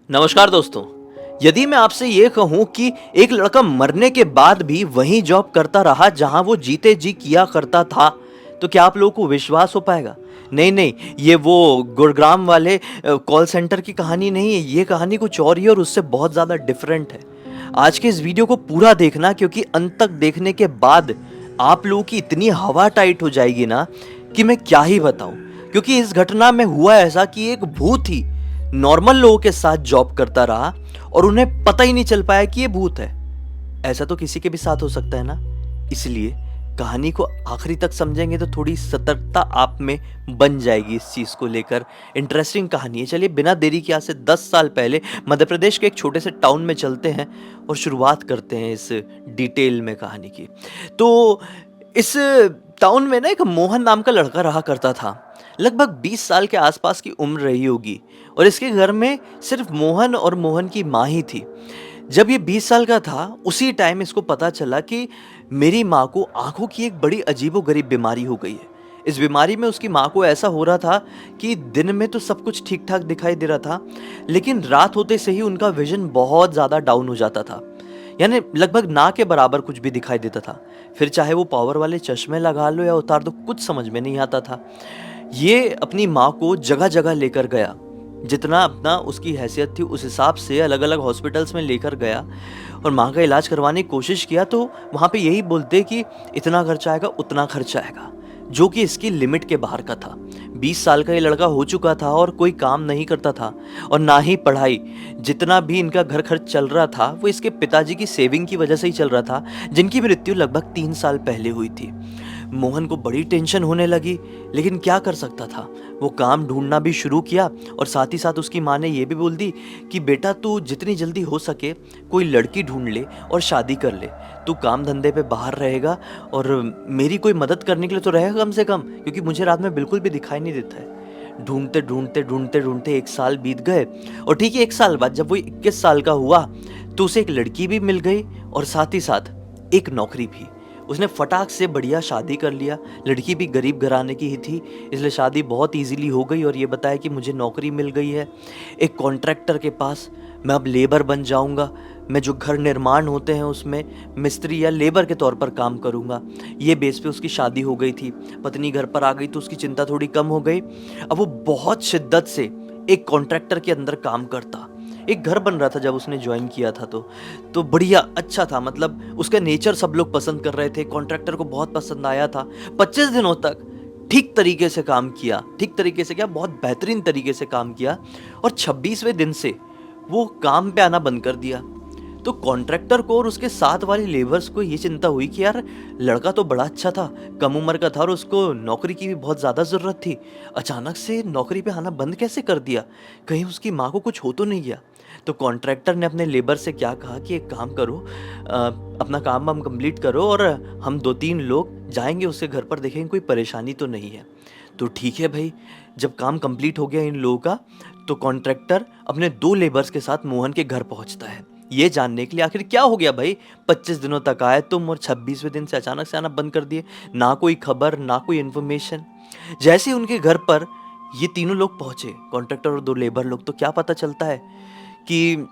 नमस्कार दोस्तों। यदि मैं आपसे ये कहूं कि एक लड़का मरने के बाद भी वहीं जॉब करता रहा जहां वो जीते जी किया करता था, तो क्या आप लोगों को विश्वास हो पाएगा? नहीं नहीं, ये वो गुरुग्राम वाले कॉल सेंटर की कहानी नहीं है। ये कहानी कुछ और ही है और उससे बहुत ज़्यादा डिफरेंट है। आज के इस वीडियो को पूरा देखना, क्योंकि अंत तक देखने के बाद आप लोगों की इतनी हवा टाइट हो जाएगी ना कि मैं क्या ही बताऊं। क्योंकि इस घटना में हुआ ऐसा कि एक भूत ही नॉर्मल लोगों के साथ जॉब करता रहा और उन्हें पता ही नहीं चल पाया कि ये भूत है। ऐसा तो किसी के भी साथ हो सकता है ना। इसलिए कहानी को आखिरी तक समझेंगे तो थोड़ी सतर्कता आप में बन जाएगी इस चीज को लेकर। इंटरेस्टिंग कहानी है। चलिए बिना देरी के आज से 10 साल पहले मध्य प्रदेश के एक छोटे से टाउन में चलते हैं और शुरुआत करते हैं इस डिटेल में कहानी की। तो इस टाउन में ना एक मोहन नाम का लड़का रहा करता था। लगभग 20 साल के आसपास की उम्र रही होगी और इसके घर में सिर्फ मोहन और मोहन की माँ ही थी। जब ये 20 साल का था उसी टाइम इसको पता चला कि मेरी माँ को आंखों की एक बड़ी अजीबोगरीब बीमारी हो गई है। इस बीमारी में उसकी माँ को ऐसा हो रहा था कि दिन में तो सब कुछ ठीक ठाक दिखाई दे रहा था, लेकिन रात होते से ही उनका विजन बहुत ज़्यादा डाउन हो जाता था। यानी लगभग ना के बराबर कुछ भी दिखाई देता था। फिर चाहे वो पावर वाले चश्मे लगा लो या उतार दो, कुछ समझ में नहीं आता था। ये अपनी माँ को जगह जगह लेकर गया, जितना अपना उसकी हैसियत थी उस हिसाब से अलग अलग हॉस्पिटल्स में लेकर गया और माँ का इलाज करवाने की कोशिश किया। तो वहाँ पे यही बोलते कि इतना खर्चा आएगा उतना खर्चा आएगा, जो कि इसकी लिमिट के बाहर का था। 20 साल का ये लड़का हो चुका था और कोई काम नहीं करता था और ना ही पढ़ाई। जितना भी इनका घर खर्च चल रहा था वो इसके पिताजी की सेविंग की वजह से ही चल रहा था, जिनकी मृत्यु लगभग 3 साल पहले हुई थी। मोहन को बड़ी टेंशन होने लगी, लेकिन क्या कर सकता था। वो काम ढूंढना भी शुरू किया और साथ ही साथ उसकी माँ ने ये भी बोल दी कि बेटा तू जितनी जल्दी हो सके कोई लड़की ढूंढ ले और शादी कर ले। तू काम धंधे पे बाहर रहेगा और मेरी कोई मदद करने के लिए तो रहेगा कम से कम, क्योंकि मुझे रात में बिल्कुल भी दिखाई नहीं देता है। ढूंढते ढूंढते ढूंढते ढूंढते 1 साल बीत गए और ठीक है 1 साल बाद जब वो 21 साल का हुआ तो उसे एक लड़की भी मिल गई और साथ ही साथ एक नौकरी भी। उसने फटाक से बढ़िया शादी कर लिया। लड़की भी गरीब घराने की ही थी, इसलिए शादी बहुत इजीली हो गई और ये बताया कि मुझे नौकरी मिल गई है एक कॉन्ट्रैक्टर के पास। मैं अब लेबर बन जाऊंगा। मैं जो घर निर्माण होते हैं उसमें मिस्त्री या लेबर के तौर पर काम करूंगा। ये बेस पे उसकी शादी हो गई थी। पत्नी घर पर आ गई तो उसकी चिंता थोड़ी कम हो गई। अब वो बहुत शिद्दत से एक कॉन्ट्रैक्टर के अंदर काम करता। एक घर बन रहा था जब उसने ज्वाइन किया था तो बढ़िया अच्छा था। मतलब उसका नेचर सब लोग पसंद कर रहे थे, कॉन्ट्रैक्टर को बहुत पसंद आया था। 25 दिनों तक ठीक तरीके से काम किया। ठीक तरीके से क्या, बहुत बेहतरीन तरीके से काम किया और 26वें दिन से वो काम पे आना बंद कर दिया। तो कॉन्ट्रैक्टर को और उसके साथ वाले लेबर्स को ये चिंता हुई कि यार लड़का तो बड़ा अच्छा था, कम उम्र का था और उसको नौकरी की भी बहुत ज़्यादा ज़रूरत थी। अचानक से नौकरी पे आना बंद कैसे कर दिया? कहीं उसकी माँ को कुछ हो तो नहीं गया? तो कॉन्ट्रैक्टर ने अपने लेबर से क्या कहा कि एक काम करो, अपना काम हम कंप्लीट करो और हम 2-3 लोग जाएंगे उसके घर पर, देखेंगे कोई परेशानी तो नहीं है। तो ठीक है भाई। जब काम कंप्लीट हो गया इन लोगों का तो कॉन्ट्रैक्टर अपने 2 लेबर्स के साथ मोहन के घर पहुंचता है, ये जानने के लिए आखिर क्या हो गया भाई। 25 दिनों तक आए तुम और 26वें दिन से अचानक से आना बंद कर दिए। ना कोई खबर ना कोई इन्फॉर्मेशन। जैसे ही उनके घर पर ये तीनों लोग पहुंचे, कॉन्ट्रैक्टर और 2 लेबर लोग, तो क्या पता चलता है कि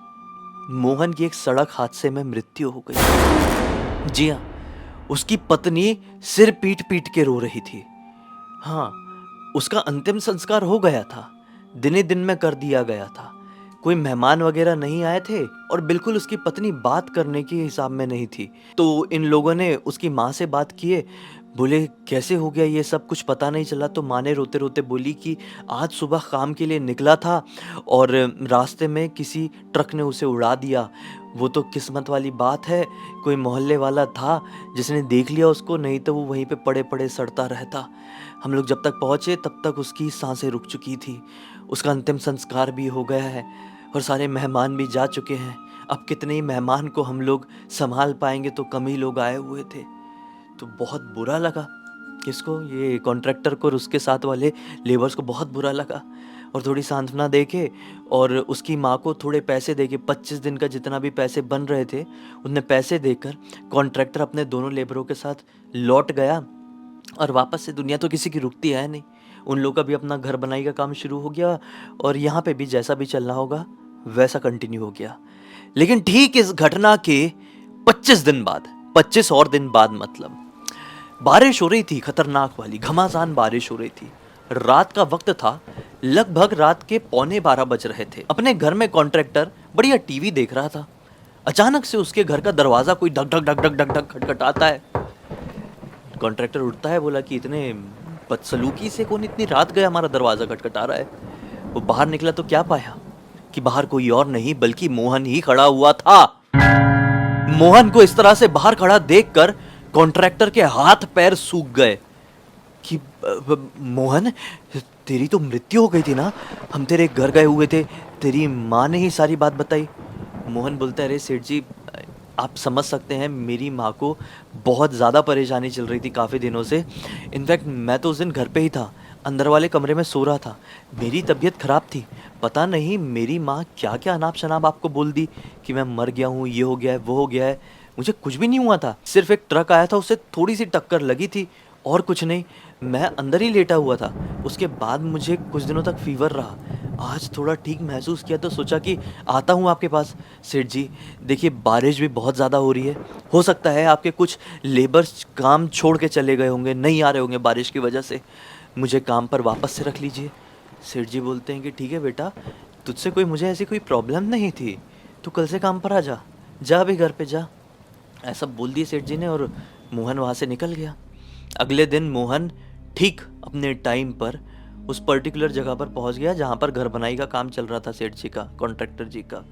मोहन की एक सड़क हादसे में मृत्यु हो गई। जी हाँ, उसकी पत्नी सिर पीट पीट के रो रही थी। हाँ, उसका अंतिम संस्कार हो गया था, दिने दिन में कर दिया गया था। कोई मेहमान वगैरह नहीं आए थे और बिल्कुल उसकी पत्नी बात करने के हिसाब में नहीं थी। तो इन लोगों ने उसकी माँ से बात किए, बोले कैसे हो गया ये सब, कुछ पता नहीं चला। तो माँ ने रोते रोते बोली कि आज सुबह काम के लिए निकला था और रास्ते में किसी ट्रक ने उसे उड़ा दिया। वो तो किस्मत वाली बात है, कोई मोहल्ले वाला था जिसने देख लिया उसको, नहीं तो वो वहीं पे पड़े पड़े सड़ता रहता। हम लोग जब तक पहुँचे तब तक उसकी सांसें रुक चुकी थी। उसका अंतिम संस्कार भी हो गया है और सारे मेहमान भी जा चुके हैं। अब कितने ही मेहमान को हम लोग संभाल पाएंगे, तो कम ही लोग आए हुए थे। तो बहुत बुरा लगा। किसको? ये कॉन्ट्रैक्टर को और उसके साथ वाले लेबर्स को बहुत बुरा लगा। और थोड़ी सांत्वना देके और उसकी माँ को थोड़े पैसे देके 25 दिन का जितना भी पैसे बन रहे थे उतने पैसे देकर कॉन्ट्रैक्टर अपने दोनों लेबरों के साथ लौट गया। और वापस से दुनिया तो किसी की रुकती है नहीं। उन लोगों का भी अपना घर बनाई का काम शुरू हो गया और यहाँ पे भी जैसा भी चलना होगा वैसा कंटिन्यू हो गया। लेकिन ठीक इस घटना के 25 दिन बाद, 25 और दिन बाद मतलब, बारिश हो रही थी, खतरनाक वाली घमासान बारिश हो रही थी। रात का वक्त था, लगभग रात के 11:45 बज रहे थे। अपने घर में कॉन्ट्रैक्टर बढ़िया टीवी देख रहा था। अचानक से उसके घर का दरवाजा कोई धक धक धक धक धक धक खटखटाता है। कॉन्ट्रैक्टर उठता है, बोला कि इतने बदसलूकी से कौन इतनी रात गए हमारा दरवाजा खटखटा रहा है। वो बाहर निकला तो क्या पाया कि बाहर कोई और नहीं बल्कि मोहन ही खड़ा हुआ था। मोहन को इस तरह से बाहर खड़ा देखकर कॉन्ट्रैक्टर के हाथ पैर सूख गए कि मोहन, तेरी तो मृत्यु हो गई थी ना, हम तेरे घर गए हुए थे, तेरी माँ ने ही सारी बात बताई। मोहन बोलता है, अरे सेठ जी, आप समझ सकते हैं मेरी माँ को बहुत ज़्यादा परेशानी चल रही थी काफ़ी दिनों से। इनफैक्ट मैं तो उस दिन घर पे ही था, अंदर वाले कमरे में सो रहा था, मेरी तबीयत ख़राब थी। पता नहीं मेरी माँ क्या क्या अनाप शनाप आपको बोल दी कि मैं मर गया हूँ, ये हो गया है, वो हो गया है। मुझे कुछ भी नहीं हुआ था, सिर्फ एक ट्रक आया था, उससे थोड़ी सी टक्कर लगी थी और कुछ नहीं। मैं अंदर ही लेटा हुआ था। उसके बाद मुझे कुछ दिनों तक फीवर रहा। आज थोड़ा ठीक महसूस किया तो सोचा कि आता हूँ आपके पास। सेठ जी देखिए, बारिश भी बहुत ज़्यादा हो रही है, हो सकता है आपके कुछ लेबर्स काम छोड़ के चले गए होंगे, नहीं आ रहे होंगे बारिश की वजह से, मुझे काम पर वापस से रख लीजिए। सेठ जी बोलते हैं कि ठीक है बेटा, तुझसे कोई मुझे ऐसी कोई प्रॉब्लम नहीं थी, तू कल से काम पर आ जा, जा भी घर पे जा। ऐसा बोल दिए सेठ जी ने और मोहन वहाँ से निकल गया। अगले दिन मोहन ठीक अपने टाइम पर उस पर्टिकुलर जगह पर पहुंच गया जहां पर घर बनाई का काम चल रहा था सेठ जी का, कॉन्ट्रैक्टर जी का।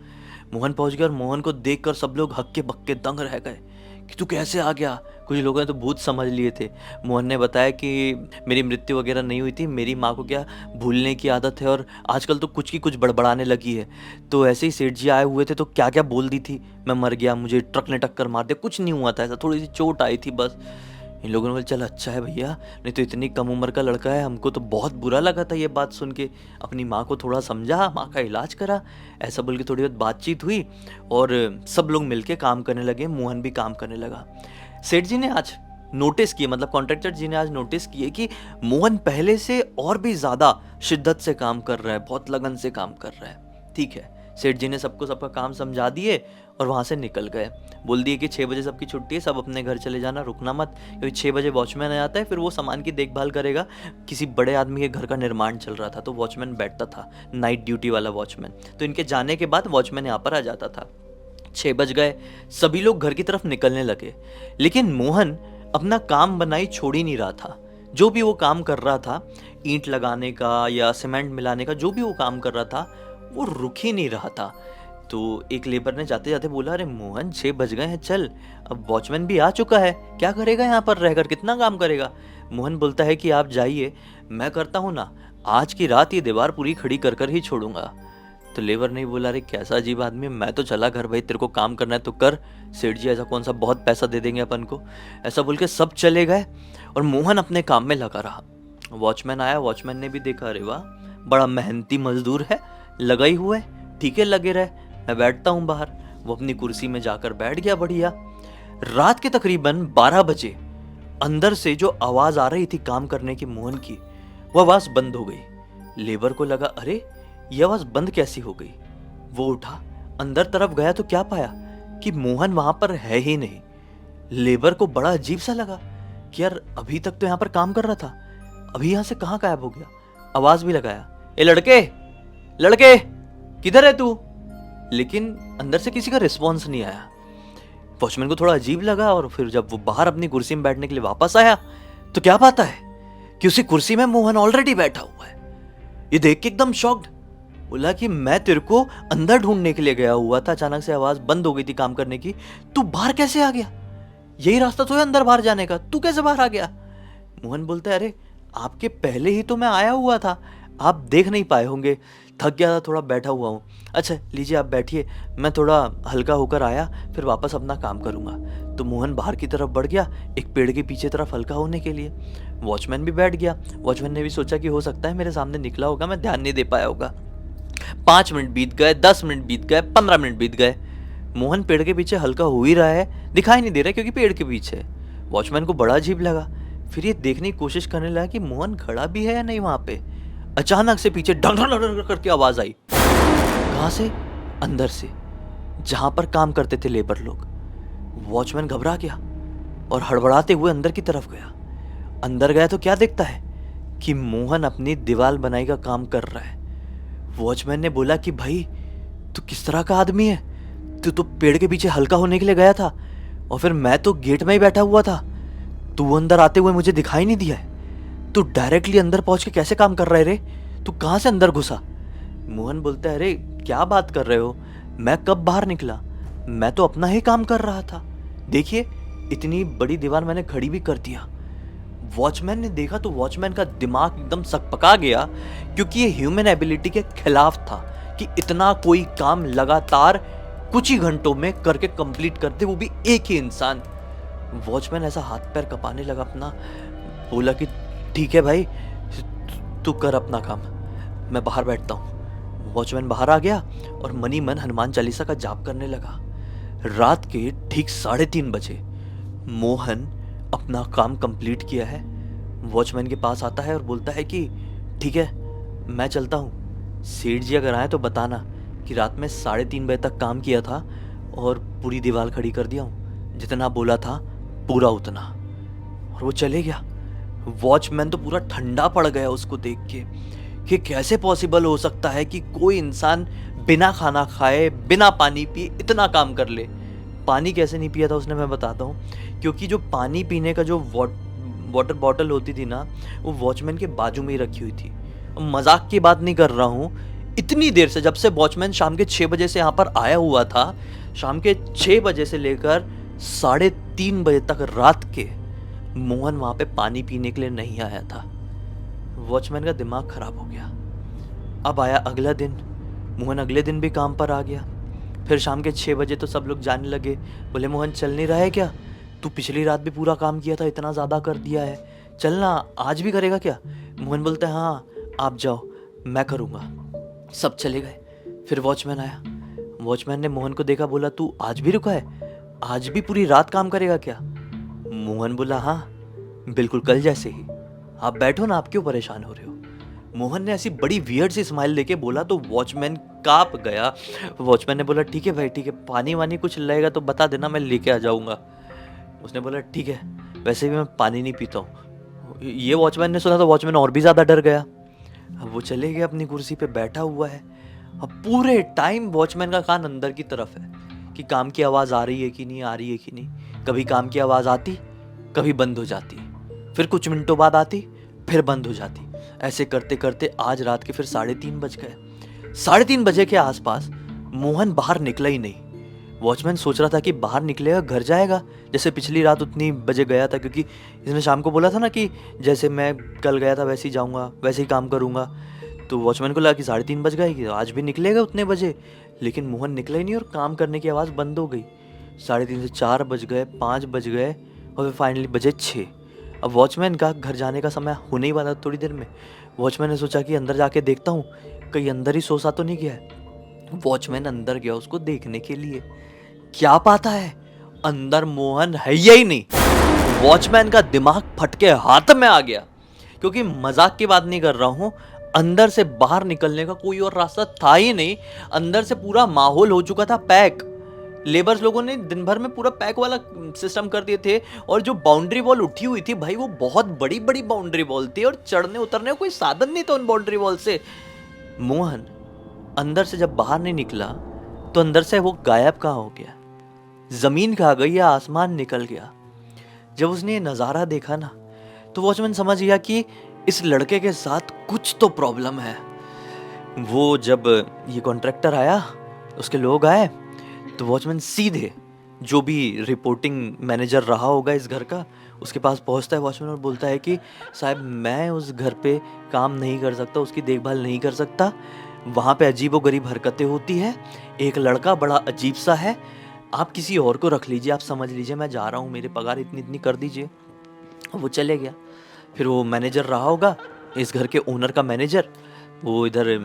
मोहन पहुंच गया और मोहन को देखकर सब लोग हक्के बक्के दंग रह गए कि तू कैसे आ गया। कुछ लोगों ने तो भूत समझ लिए थे। मोहन ने बताया कि मेरी मृत्यु वगैरह नहीं हुई थी, मेरी माँ को क्या भूलने की आदत है और आजकल तो कुछ की कुछ बड़बड़ाने लगी है। तो ऐसे ही सेठ जी आए हुए थे तो क्या क्या बोल दी थी, मैं मर गया, मुझे ट्रक ने टक्कर मार दिया, कुछ नहीं हुआ था, ऐसा थोड़ी सी चोट आई थी बस। इन लोगों ने बोला चल अच्छा है भैया, नहीं तो इतनी कम उम्र का लड़का है, हमको तो बहुत बुरा लगा था ये बात सुन के। अपनी माँ को थोड़ा समझा, माँ का इलाज करा, ऐसा बोल के थोड़ी बहुत बातचीत हुई और सब लोग मिलके काम करने लगे। मोहन भी काम करने लगा। सेठ जी ने आज नोटिस किए, मतलब कॉन्ट्रैक्टर जी ने आज नोटिस किए कि मोहन पहले से और भी ज़्यादा शिद्दत से काम कर रहा है, बहुत लगन से काम कर रहा है। ठीक है, सेठ जी ने सबको सबका काम समझा दिए और वहाँ से निकल गए। बोल दिए कि 6 बजे सबकी छुट्टी है, सब अपने घर चले जाना, रुकना मत, क्योंकि 6 बजे वॉचमैन आ जाता है, फिर वो सामान की देखभाल करेगा। किसी बड़े आदमी के घर का निर्माण चल रहा था तो वॉचमैन बैठता था, नाइट ड्यूटी वाला वॉचमैन, तो इनके जाने के बाद वॉचमैन यहाँ पर आ जाता था। 6 बज गए, सभी लोग घर की तरफ निकलने लगे, लेकिन मोहन अपना काम बनाई छोड़ ही नहीं रहा था। जो भी वो काम कर रहा था, ईंट लगाने का या सीमेंट मिलाने का, जो भी वो काम कर रहा था वो रुक ही नहीं रहा था। तो एक लेबर ने जाते जाते बोला, अरे मोहन 6 बज गए हैं, चल, अब वॉचमैन भी आ चुका है, क्या करेगा यहाँ पर रहकर, कितना काम करेगा। मोहन बोलता है कि आप जाइए, मैं करता हूँ ना, आज की रात ये दीवार पूरी खड़ी कर कर ही छोड़ूंगा। तो लेबर ने बोला, अरे कैसा अजीब आदमी, मैं तो चला घर भाई, तेरे को काम करना है तो कर, सेठ जी ऐसा कौन सा बहुत पैसा दे देंगे अपन को। ऐसा बोल के सब चले गए और मोहन अपने काम में लगा रहा। वॉचमैन आया, वॉचमैन ने भी देखा, अरे वाह बड़ा मेहनती मजदूर है, लगा ही हुआ है, ठीक है लगे रहे, मैं बैठता हूँ बाहर। वो अपनी कुर्सी में जाकर बैठ गया बढ़िया। रात के तकरीबन 12 बजे अंदर से जो आवाज आ रही थी काम करने की मोहन की, वो आवाज बंद हो गई। लेबर को लगा, अरे ये आवाज बंद कैसी हो गई। वो उठा, अंदर तरफ गया तो क्या पाया कि मोहन वहां पर है ही नहीं। लेबर को बड़ा अजीब सा लगा कि यार अभी तक तो यहाँ पर काम कर रहा था, अभी यहाँ से कहाँ गायब हो गया। आवाज भी लगाया, ए लड़के लड़के किधर है तू, लेकिन अंदर से किसी का रिस्पॉन्स नहीं आया। वॉचमैन को थोड़ा अजीब लगा और फिर जब वो बाहर अपनी कुर्सी में बैठने के लिए वापस आया तो क्या पाता है कि उसी कुर्सी में मोहन ऑलरेडी बैठा हुआ है। ये देख के एकदम शॉक्ड, बोला कि मैं तेरे को अंदर ढूंढने के लिए गया हुआ था, अचानक से आवाज बंद हो गई थी काम करने की, तू बाहर कैसे आ गया, यही रास्ता तो है अंदर बाहर जाने का, तू कैसे बाहर आ गया। मोहन बोलता है, अरे आपके पहले ही तो मैं आया हुआ था, आप देख नहीं पाए होंगे, थक गया था थोड़ा, बैठा हुआ हूँ। अच्छा लीजिए आप बैठिए, मैं थोड़ा हल्का होकर आया, फिर वापस अपना काम करूँगा। तो मोहन बाहर की तरफ बढ़ गया, एक पेड़ के पीछे तरफ हल्का होने के लिए। वॉचमैन भी बैठ गया। वॉचमैन ने भी सोचा कि हो सकता है मेरे सामने निकला होगा, मैं ध्यान नहीं दे पाया होगा। 5 मिनट बीत गए, 10 मिनट बीत गए, 15 मिनट बीत गए, मोहन पेड़ के पीछे हल्का हो ही रहा है, दिखाई नहीं दे रहा क्योंकि पेड़ के पीछे है। वॉचमैन को बड़ा अजीब लगा, फिर ये देखने की कोशिश करने लगा कि मोहन खड़ा भी है या नहीं वहां पे। अचानक से पीछे ढंग ढंग ढंग करके आवाज आई। कहां से? अंदर से, जहां पर काम करते थे लेबर लोग। वॉचमैन घबरा गया और हड़बड़ाते हुए अंदर की तरफ गया। अंदर गया तो क्या देखता है कि मोहन अपनी दीवार बनाई का काम कर रहा है। वॉचमैन ने बोला कि भाई, तू किस तरह का आदमी है? तू तो पेड़ के पीछे हल्का होने के लिए गया था और फिर मैं तो गेट में ही बैठा हुआ था। तू अंदर आते हुए मुझे दिखाई नहीं दिया है। तू डायरेक्टली अंदर पहुंच के कैसे काम कर रहा है रे? तू कहां से अंदर घुसा? मोहन बोलता है, अरे क्या बात कर रहे हो? मैं कब बाहर निकला? मैं तो अपना ही काम कर रहा था। देखिए, इतनी बड़ी दीवार मैंने खड़ी भी कर दिया। वॉचमैन ने देखा तो वॉचमैन का दिमाग एकदम सकपका गया, क्योंकि ये ह्यूमन एबिलिटी के खिलाफ था कि इतना कोई काम लगातार कुछ ही घंटों में करके कंप्लीट कर दे, वो भी एक ही इंसान। वॉचमैन ऐसा हाथ पैर कपाने लगा अपना, बोला कि ठीक है भाई, तू कर अपना काम, मैं बाहर बैठता हूँ। वॉचमैन बाहर आ गया और मनी मन हनुमान चालीसा का जाप करने लगा। रात के ठीक 3:30 बजे मोहन अपना काम कंप्लीट किया है। वॉचमैन के पास आता है और बोलता है कि ठीक है, मैं चलता हूँ। सेठ जी अगर आए तो बताना कि रात में 3:30 बजे तक काम किया था और पूरी दीवार खड़ी कर दिया हूँ, जितना बोला था पूरा उतना। और वो चले गया। वॉचमैन तो पूरा ठंडा पड़ गया उसको देख के कि कैसे पॉसिबल हो सकता है कि कोई इंसान बिना खाना खाए, बिना पानी पिए इतना काम कर ले। पानी कैसे नहीं पिया था उसने, मैं बताता हूँ। क्योंकि जो पानी पीने का जो वाटर बॉटल होती थी ना, वो वॉचमैन के बाजू में ही रखी हुई थी। मजाक की बात नहीं कर रहा हूँ, इतनी देर से, जब से वॉचमैन शाम के 6 बजे से यहाँ पर आया हुआ था, शाम के 6 बजे से लेकर 3:30 बजे तक रात के, मोहन वहां पे पानी पीने के लिए नहीं आया था। वॉचमैन का दिमाग खराब हो गया। अब आया अगला दिन। मोहन अगले दिन भी काम पर आ गया। फिर शाम के 6 बजे तो सब लोग जाने लगे। बोले, मोहन चल नहीं रहा है क्या? तू पिछली रात भी पूरा काम किया था, इतना ज़्यादा कर दिया है, चलना आज भी करेगा क्या? मोहन बोलता है, हाँ आप जाओ, मैं करूँगा। सब चले गए। फिर वॉचमैन आया। वॉचमैन ने मोहन को देखा, बोला, तू आज भी रुका है? आज भी पूरी रात काम करेगा क्या? मोहन बोला, हाँ बिल्कुल, कल जैसे ही। आप बैठो ना, आप क्यों परेशान हो रहे हो? मोहन ने ऐसी बड़ी वियर्ड सी स्माइल देके बोला तो वॉचमैन कांप गया। वॉचमैन ने बोला, ठीक है भाई, ठीक है, पानी वानी कुछ लगेगा तो बता देना, मैं लेके आ जाऊंगा। उसने बोला, ठीक है, वैसे भी मैं पानी नहीं पीता हूँ। ये वॉचमैन ने सुना तो वॉचमैन और भी ज्यादा डर गया। अब वो चले गया, अपनी कुर्सी पे बैठा हुआ है। अब पूरे टाइम वॉचमैन का कान अंदर की तरफ है कि काम की आवाज आ रही है कि नहीं, आ रही है कि नहीं। कभी काम की आवाज आती, कभी बंद हो जाती, फिर कुछ मिनटों बाद आती, फिर बंद हो जाती। ऐसे करते करते आज रात के फिर 3:30 बज गए। 3:30 बजे के आसपास मोहन बाहर निकला ही नहीं। वॉचमैन सोच रहा था कि बाहर निकलेगा, घर जाएगा, जैसे पिछली रात उतनी बजे गया था, क्योंकि इसने शाम को बोला था ना कि जैसे मैं कल गया था वैसे ही जाऊंगा, वैसे ही काम करूंगा। तो वॉचमैन को लगा कि 3:30 बज गए कि आज भी निकलेगा उतने बजे। लेकिन मोहन निकला ही नहीं और काम करने की आवाज़ बंद हो गई। 3:30 से 4 बज गए, 5 बज गए और फिर फाइनली बजे 6। अब वॉचमैन का घर जाने का समय होने ही वाला थोड़ी देर में। वॉचमैन ने सोचा कि अंदर जाके देखता हूँ कहीं अंदर ही सो सा तो नहीं गया है। वॉचमैन अंदर गया उसको देखने के लिए। क्या पाता है, अंदर मोहन है ही नहीं। वॉचमैन का दिमाग फटके हाथ में आ गया, क्योंकि मजाक की बात नहीं कर रहा हूं, अंदर से बाहर निकलने का कोई और रास्ता था ही नहीं। अंदर से पूरा माहौल हो चुका था पैक। लेबर्स लोगों ने दिन भर में पूरा पैक वाला सिस्टम कर दिए थे। और जो बाउंड्री वॉल उठी हुई थी भाई, वो बहुत बड़ी बड़ी बाउंड्री वॉल थी और चढ़ने उतरने का कोई साधन नहीं था उन बाउंड्री वॉल से। मोहन अंदर से जब बाहर नहीं निकला तो अंदर से वो गायब कहाँ हो गया, जमीन खा गई या आसमान निकल गया। जब उसने ये नज़ारा देखा ना, तो वॉचमैन समझ गया कि इस लड़के के साथ कुछ तो प्रॉब्लम है। वो जब ये कॉन्ट्रैक्टर आया, उसके लोग आए, तो वॉचमैन सीधे जो भी रिपोर्टिंग मैनेजर रहा होगा इस घर का, उसके पास पहुंचता है वॉचमैन और बोलता है कि साहब, मैं उस घर पे काम नहीं कर सकता, उसकी देखभाल नहीं कर सकता। वहाँ पे अजीबोगरीब हरकतें होती है, एक लड़का बड़ा अजीब सा है, आप किसी और को रख लीजिए, आप समझ लीजिए, मैं जा रहा हूँ, मेरे पगार इतनी इतनी कर दीजिए। वो चले गया। फिर वो मैनेजर रहा होगा, इस घर के ओनर का मैनेजर, वो इधर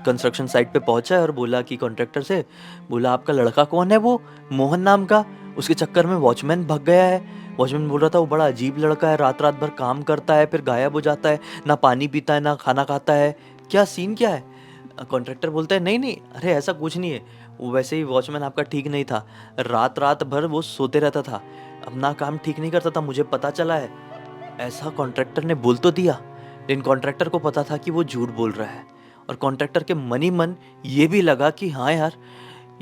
कंस्ट्रक्शन साइट पे पहुंचा है और बोला कि कॉन्ट्रैक्टर से बोला, आपका लड़का कौन है, वो मोहन नाम का? उसके चक्कर में वॉचमैन भाग गया है। वॉचमैन बोल रहा था वो बड़ा अजीब लड़का है, रात रात भर काम करता है, फिर गायब हो जाता है, ना पानी पीता है ना खाना खाता है, क्या सीन क्या है? कॉन्ट्रैक्टर बोलता है, नहीं नहीं, अरे ऐसा कुछ नहीं है, वो वैसे ही वॉचमैन आपका ठीक नहीं था, रात रात भर वो सोते रहता था, अपना काम ठीक नहीं करता था, मुझे पता चला है। ऐसा कॉन्ट्रैक्टर ने बोल तो दिया, लेकिन कॉन्ट्रैक्टर को पता था कि वो झूठ बोल रहा है, और कॉन्ट्रैक्टर के मन ही मन ये भी लगा कि हाँ यार,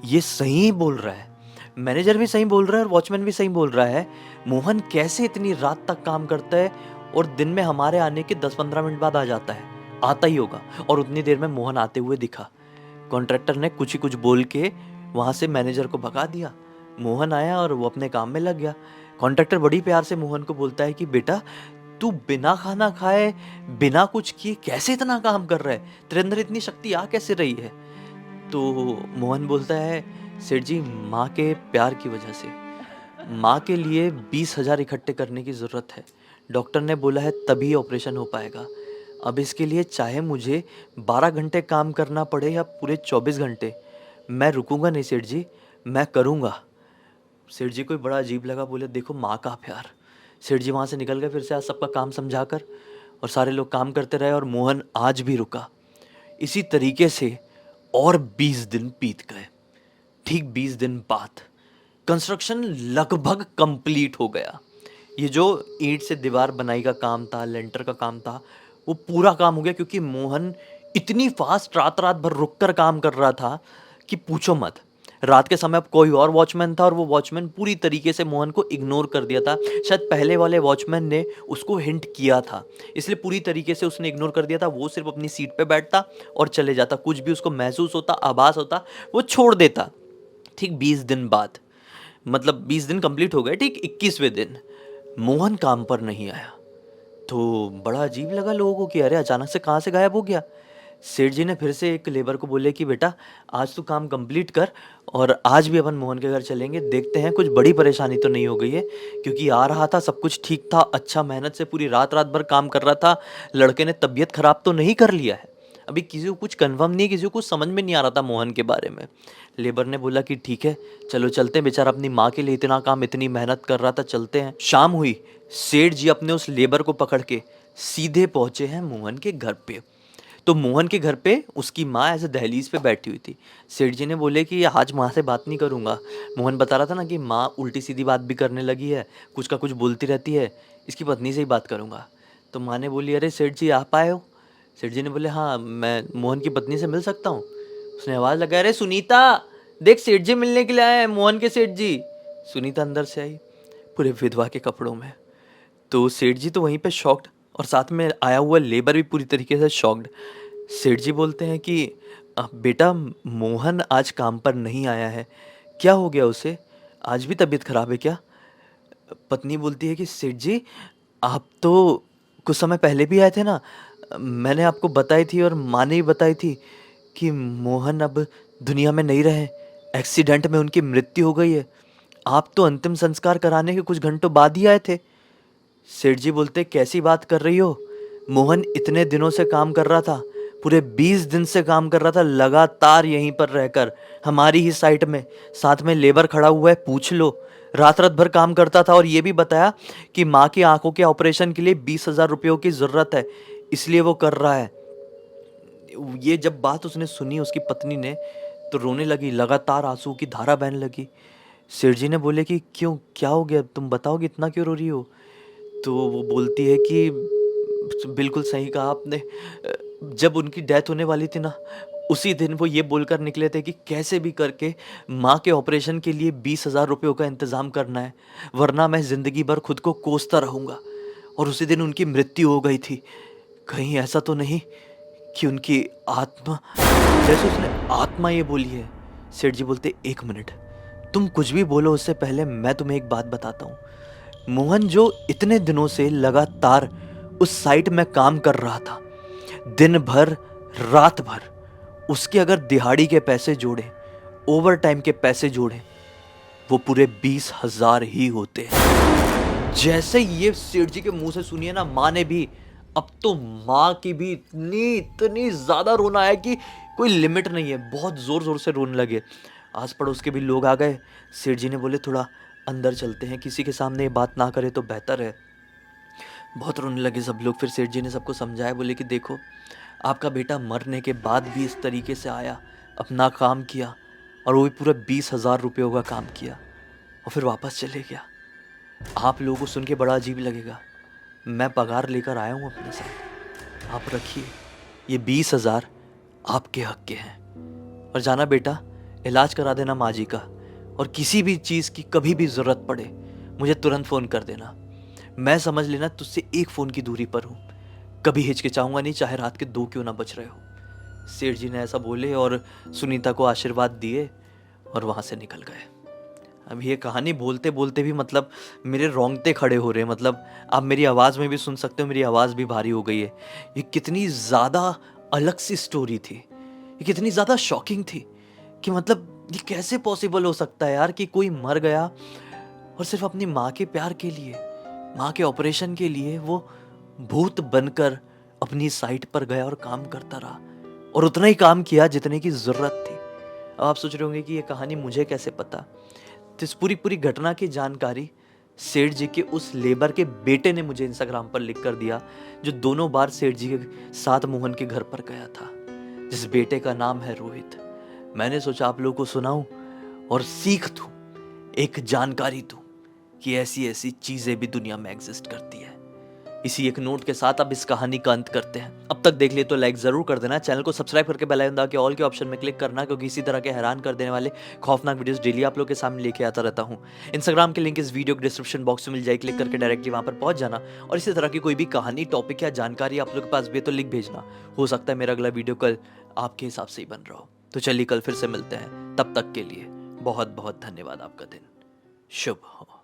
ये सही बोल रहा है, मैनेजर भी सही बोल रहा है और वॉचमैन भी सही बोल रहा है। मोहन कैसे इतनी रात तक काम करता है और दिन में हमारे आने के 10-15 मिनट बाद आ जाता है, आता ही होगा। और उतनी देर में मोहन आते हुए दिखा। कॉन्ट्रैक्टर ने कुछ ही कुछ बोल के वहाँ से मैनेजर को भगा दिया। मोहन आया और वो अपने काम में लग गया। कॉन्ट्रैक्टर बड़ी प्यार से मोहन को बोलता है कि बेटा, तू बिना खाना खाए, बिना कुछ किए कैसे इतना काम कर रहा है, तेरे अंदर इतनी शक्ति आ कैसे रही है? तो मोहन बोलता है, सेठ जी, माँ के प्यार की वजह से। माँ के लिए 20,000 इकट्ठे करने की ज़रूरत है, डॉक्टर ने बोला है तभी ऑपरेशन हो पाएगा। अब इसके लिए चाहे मुझे 12 घंटे काम करना पड़े या पूरे 24 घंटे, मैं रुकूंगा नहीं सेठ जी, मैं करूँगा। सेठ जी को बड़ा अजीब लगा, बोले देखो माँ का प्यार। सेठ जी वहाँ से निकल गए फिर से आज सबका काम समझाकर, और सारे लोग काम करते रहे और मोहन आज भी रुका। इसी तरीके से और 20 दिन बीत गए। ठीक 20 दिन बाद कंस्ट्रक्शन लगभग कंप्लीट हो गया। ये जो ईंट से दीवार बनाई का काम था, लेंटर का काम था, वो पूरा काम हो गया, क्योंकि मोहन इतनी फास्ट रात रात भर रुक कर काम कर रहा था कि पूछो मत। रात के समय अब कोई और वॉचमैन था और वो वॉचमैन पूरी तरीके से मोहन को इग्नोर कर दिया था। शायद पहले वाले वॉचमैन ने उसको हिंट किया था, इसलिए पूरी तरीके से उसने इग्नोर कर दिया था। वो सिर्फ अपनी सीट पे बैठता और चले जाता, कुछ भी उसको महसूस होता, आभास होता, वो छोड़ देता। ठीक 20 दिन बाद, मतलब 20 दिन कंप्लीट हो गए, ठीक 21वें दिन मोहन काम पर नहीं आया। तो बड़ा अजीब लगा लोगों को कि अरे अचानक से कहाँ से गायब हो गया। सेठ जी ने फिर से एक लेबर को बोले कि बेटा, आज तू काम कंप्लीट कर और आज भी अपन मोहन के घर चलेंगे, देखते हैं कुछ बड़ी परेशानी तो नहीं हो गई है, क्योंकि आ रहा था सब कुछ ठीक था, अच्छा मेहनत से पूरी रात रात भर काम कर रहा था, लड़के ने तबीयत खराब तो नहीं कर लिया है। अभी किसी को कुछ कन्फर्म नहीं है, किसी को कुछ समझ में नहीं आ रहा था मोहन के बारे में। लेबर ने बोला कि ठीक है, चलो चलते हैं, बेचारा अपनी माँ के लिए इतना काम, इतनी मेहनत कर रहा था, चलते हैं। शाम हुई, सेठ जी अपने उस लेबर को पकड़ के सीधे पहुंचे हैं मोहन के घर पे। तो मोहन के घर पे उसकी माँ ऐसे दहलीज पे बैठी हुई थी। सेठ जी ने बोले कि आज माँ से बात नहीं करूँगा। मोहन बता रहा था ना कि माँ उल्टी सीधी बात भी करने लगी है, कुछ का कुछ बोलती रहती है, इसकी पत्नी से ही बात करूँगा। तो माँ ने बोली, अरे सेठ जी आप आए हो? सेठ जी ने बोले, हाँ मैं मोहन की पत्नी से मिल सकता हूँ। उसने आवाज़ लगाया, अरे सुनीता, देख सेठ जी मिलने के लिए आए हैं, मोहन के सेठ जी। सुनीता अंदर से आई, पूरे विधवा के कपड़ों में। तो सेठ जी तो वहीं पे शॉक्ड, और साथ में आया हुआ लेबर भी पूरी तरीके से शॉक्ड। सेठ जी बोलते हैं कि बेटा, मोहन आज काम पर नहीं आया है, क्या हो गया उसे? आज भी तबीयत खराब है क्या? पत्नी बोलती है कि सेठ जी, आप तो कुछ समय पहले भी आए थे ना, मैंने आपको बताई थी और माँ ने भी बताई थी कि मोहन अब दुनिया में नहीं रहे, एक्सीडेंट में उनकी मृत्यु हो गई है। आप तो अंतिम संस्कार कराने के कुछ घंटों बाद ही आए थे। सेठ जी बोलते, कैसी बात कर रही हो? मोहन इतने दिनों से काम कर रहा था, पूरे 20 दिन से काम कर रहा था लगातार यहीं पर रहकर, हमारी ही साइट में, साथ में लेबर खड़ा हुआ है, पूछ लो। रात रात भर काम करता था और ये भी बताया कि माँ की आंखों के ऑपरेशन के लिए 20,000 रुपयों की जरूरत है, इसलिए वो कर रहा है। ये जब बात उसने सुनी उसकी पत्नी ने, तो रोने लगी, लगातार आंसू की धारा बहने लगी। सेठ जी ने बोले कि क्यों, क्या हो गया, तुम बताओगे, इतना क्यों रो रही हो? तो वो बोलती है कि बिल्कुल सही कहा आपने, जब उनकी डेथ होने वाली थी ना, उसी दिन वो ये बोलकर निकले थे कि कैसे भी करके माँ के ऑपरेशन के लिए 20,000 रुपयों का इंतज़ाम करना है, वरना मैं ज़िंदगी भर खुद को कोसता रहूँगा। और उसी दिन उनकी मृत्यु हो गई थी। कहीं ऐसा तो नहीं कि उनकी आत्मा, जैसे उसने आत्मा ये बोली है। सेठ जी बोलते, एक मिनट, तुम कुछ भी बोलो उससे पहले मैं तुम्हें एक बात बताता हूँ। मोहन जो इतने दिनों से लगातार उस साइट में काम कर रहा था, दिन भर रात भर, उसके अगर दिहाड़ी के पैसे जोड़े, ओवर टाइम के पैसे जोड़े, वो पूरे 20,000 ही होते हैं। जैसे ये सेठ जी के मुंह से सुनिए ना, माँ ने भी, अब तो माँ की भी इतनी इतनी ज्यादा रोना आया कि कोई लिमिट नहीं है, बहुत जोर जोर से रोने लगे। आस पड़ोस के भी लोग आ गए। सेठ जी ने बोले, थोड़ा अंदर चलते हैं, किसी के सामने ये बात ना करे तो बेहतर है। बहुत रोने लगे सब लोग। फिर सेठ जी ने सबको समझाया, बोले कि देखो, आपका बेटा मरने के बाद भी इस तरीके से आया, अपना काम किया, और वो भी पूरा 20,000 रुपयों का काम किया और फिर वापस चले गया। आप लोगों को सुन के बड़ा अजीब लगेगा, मैं पगार लेकर आया हूँ अपने साथ, आप रखिए, ये 20,000 आपके हक के हैं। और जाना बेटा, इलाज करा देना माँ जी का, और किसी भी चीज़ की कभी भी ज़रूरत पड़े मुझे तुरंत फ़ोन कर देना। मैं समझ लेना तुझसे एक फ़ोन की दूरी पर हूँ, कभी हिचकिचाऊंगा नहीं, चाहे रात के 2 क्यों ना बज रहे हो। सेठ जी ने ऐसा बोले और सुनीता को आशीर्वाद दिए और वहाँ से निकल गए। अब ये कहानी बोलते बोलते भी मतलब मेरे रोंगटे खड़े हो रहे हैं, मतलब आप मेरी आवाज़ में भी सुन सकते हो, मेरी आवाज़ भी भारी हो गई है। ये कितनी ज़्यादा अलग सी स्टोरी थी, ये कितनी ज़्यादा शॉकिंग थी कि मतलब ये कैसे पॉसिबल हो सकता है यार कि कोई मर गया और सिर्फ अपनी माँ के प्यार के लिए, माँ के ऑपरेशन के लिए वो भूत बनकर अपनी साइट पर गया और काम करता रहा, और उतना ही काम किया जितने की ज़रूरत थी। अब आप सोच रहे होंगे कि ये कहानी मुझे कैसे पता। तो इस पूरी पूरी घटना की जानकारी सेठ जी के उस लेबर के बेटे ने मुझे इंस्टाग्राम पर लिख कर दिया, जो दोनों बार सेठ जी के साथ मोहन के घर पर गया था, जिस बेटे का नाम है रोहित। मैंने सोचा आप लोगों को सुनाऊं और सीख दूं, एक जानकारी दूं कि ऐसी ऐसी चीजें भी दुनिया में एग्जिस्ट करती है। इसी एक नोट के साथ अब इस कहानी का अंत करते हैं। अब तक देख लिए तो लाइक जरूर कर देना, चैनल को सब्सक्राइब करके बेल आइकन दबा के ऑल के ऑप्शन में क्लिक करना, क्योंकि इसी तरह के हैरान कर देने वाले खौफनाक वीडियोस डेली आप लोग के सामने लेके आता रहता हूँ। इंस्टाग्राम के लिंक इस वीडियो के डिस्क्रिप्शन बॉक्स में मिल जाए, क्लिक करके डायरेक्टली वहां पर पहुंच जाना। और इसी तरह की कोई भी कहानी, टॉपिक या जानकारी आप लोग के पास भी है तो लिख भेजना, हो सकता है मेरा अगला वीडियो कल आपके हिसाब से ही बन रहा हो। तो चलिए कल फिर से मिलते हैं, तब तक के लिए बहुत बहुत धन्यवाद। आपका दिन शुभ हो।